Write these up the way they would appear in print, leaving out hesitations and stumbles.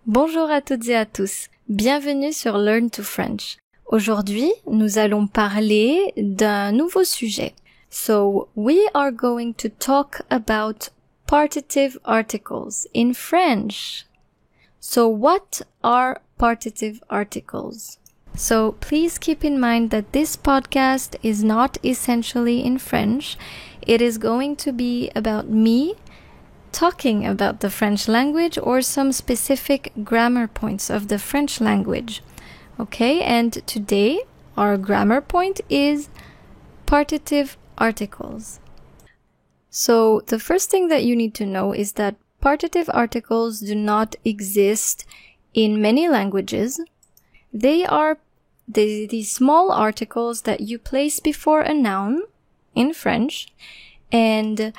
Bonjour à toutes et à tous. Bienvenue sur Learn to French. Aujourd'hui, nous allons parler d'un nouveau sujet. So, we are going to talk about partitive articles in French. So, what are partitive articles? So, please keep in mind that this podcast is not essentially in French. It is going to be about me talking about the French language or some specific grammar points of the French language. Okay, and today our grammar point is partitive articles. So the first thing that you need to know is that partitive articles do not exist in many languages. They are the small articles that you place before a noun in French, and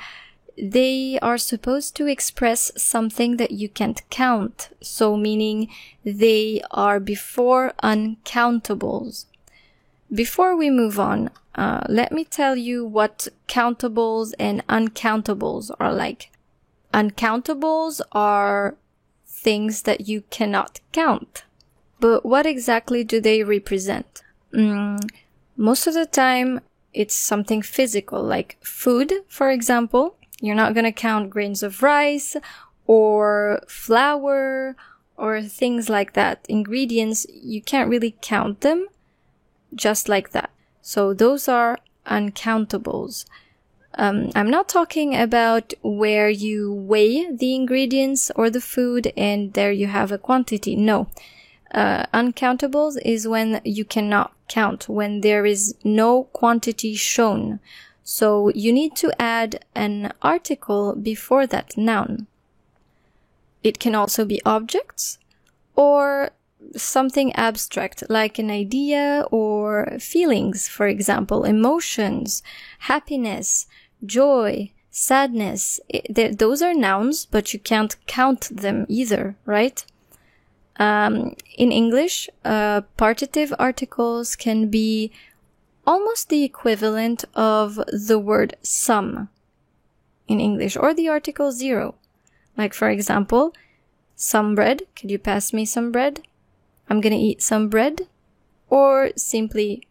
they are supposed to express something that you can't count. So meaning they are before uncountables. Before we move on, let me tell you what countables and uncountables are like. Uncountables are things that you cannot count. But what exactly do they represent? Most of the time, it's something physical, like food, for example. You're not going to count grains of rice or flour or things like that. Ingredients, you can't really count them just like that. So those are uncountables. I'm not talking about where you weigh the ingredients or the food and there you have a quantity. No. Uncountables is when you cannot count, when there is no quantity shown. So you need to add an article before that noun. It can also be objects or something abstract like an idea or feelings, for example, emotions, happiness, joy, sadness. Those are nouns, but you can't count them either, right? In English, partitive articles can be almost the equivalent of the word some in English, or the article zero. Like, for example, some bread. Could you pass me some bread? I'm gonna eat some bread. Or simply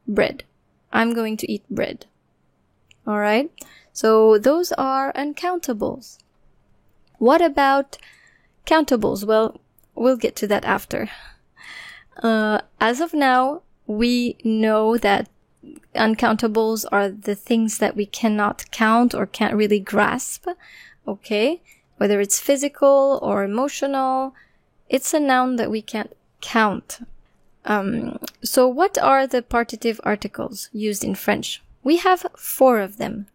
bread. I'm going to eat bread. Alright? So those are uncountables. What about countables? Well, we'll get to that after. As of now, we know that uncountables are the things that we cannot count or can't really grasp. Okay? Whether it's physical or emotional, it's a noun that we can't count. So what are the partitive articles used in French? We have 4 of them.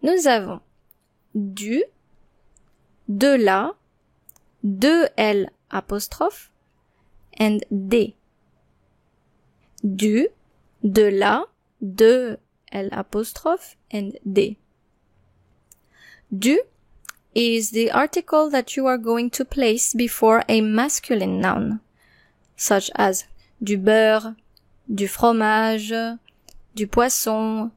Nous avons du, de la, de L apostrophe, and des. Du, de la, de L apostrophe, and des. Du is the article that you are going to place before a masculine noun, such as du beurre, du fromage, du poisson,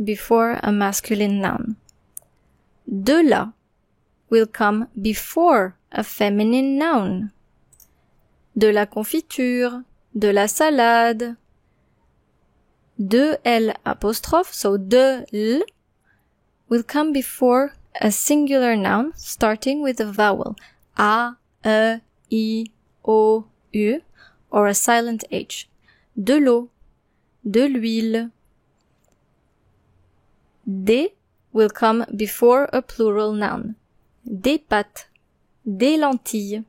before a masculine noun. De la will come before a feminine noun. De la confiture, de la salade. De L apostrophe, so de L, will come before a singular noun starting with a vowel. A, E, I, O, U, or a silent H. De l'eau, de l'huile. Des will come before a plural noun. Des pâtes, des lentilles.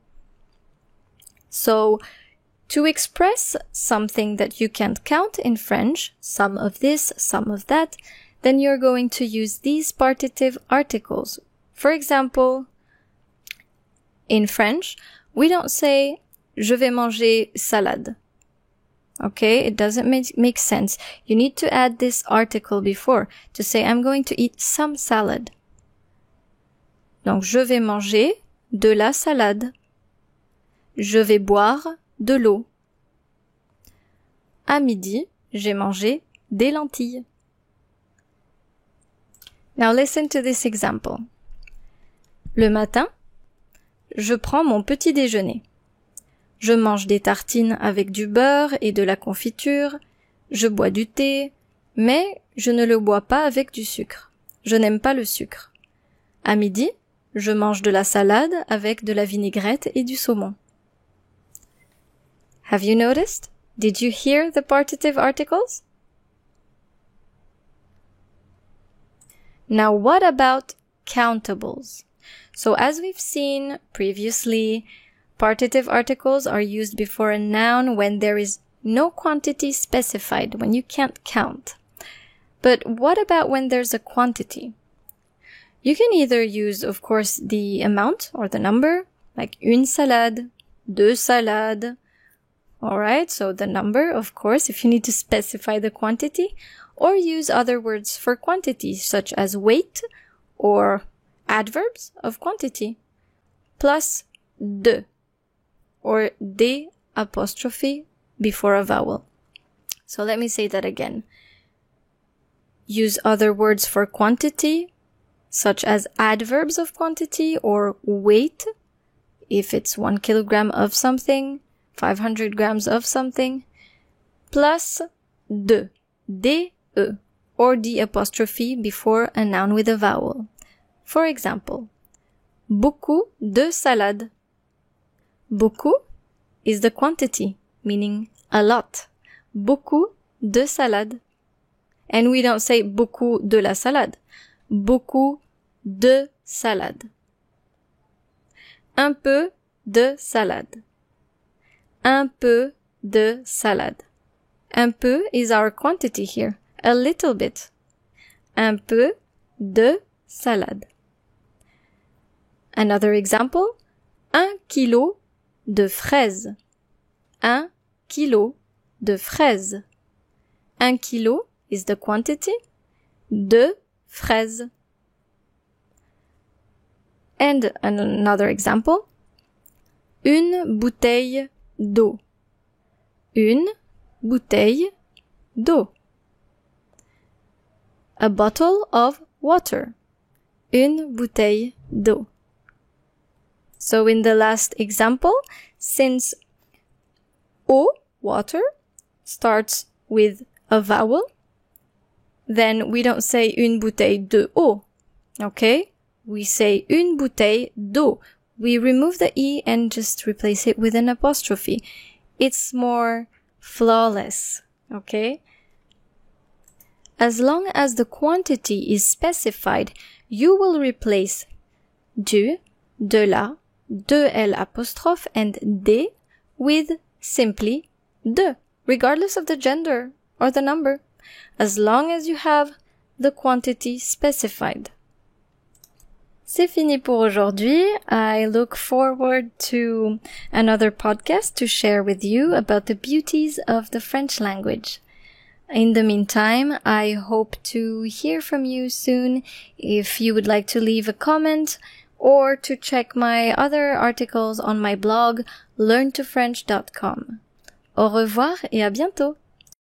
So, to express something that you can't count in French, some of this, some of that, then you're going to use these partitive articles. For example, in French, we don't say je vais manger salade. Okay, it doesn't make sense. You need to add this article before to say I'm going to eat some salad. Donc, je vais manger de la salade. Je vais boire de l'eau. À midi, j'ai mangé des lentilles. Now listen to this example. Le matin, je prends mon petit déjeuner. Je mange des tartines avec du beurre et de la confiture, je bois du thé, mais je ne le bois pas avec du sucre. Je n'aime pas le sucre. À midi, je mange de la salade avec de la vinaigrette et du saumon. Have you noticed? Did you hear the partitive articles? Now what about countables? So as we've seen previously, partitive articles are used before a noun when there is no quantity specified, when you can't count. But what about when there's a quantity? You can either use, of course, the amount or the number, like une salade, deux salades. Alright, so the number, of course, if you need to specify the quantity, or use other words for quantity, such as weight or adverbs of quantity, plus de, or des apostrophe before a vowel. So let me say that again. Use other words for quantity, such as adverbs of quantity or weight, if it's 1 kilogram of something, 500 grams of something, plus de, de, or the apostrophe before a noun with a vowel. For example, beaucoup de salade. Beaucoup is the quantity, meaning a lot. Beaucoup de salade. And we don't say beaucoup de la salade. Beaucoup de salade. Un peu de salade. Un peu de salade. Un peu is our quantity here. A little bit. Un peu de salade. Another example. 1 kilo de fraises. 1 kilo de fraises. 1 kilo is the quantity. De fraises. And another example. Une bouteille d'eau. Une bouteille d'eau. A bottle of water. Une bouteille d'eau. So in the last example, since eau, water, starts with a vowel, then we don't say une bouteille de eau. Okay? We say une bouteille d'eau. We remove the E and just replace it with an apostrophe. It's more flawless. Okay? As long as the quantity is specified, you will replace du, de la, de L apostrophe, and des with simply de, regardless of the gender or the number, as long as you have the quantity specified. C'est fini pour aujourd'hui. I look forward to another podcast to share with you about the beauties of the French language. In the meantime, I hope to hear from you soon if you would like to leave a comment or to check my other articles on my blog learntofrench.com. Au revoir et à bientôt!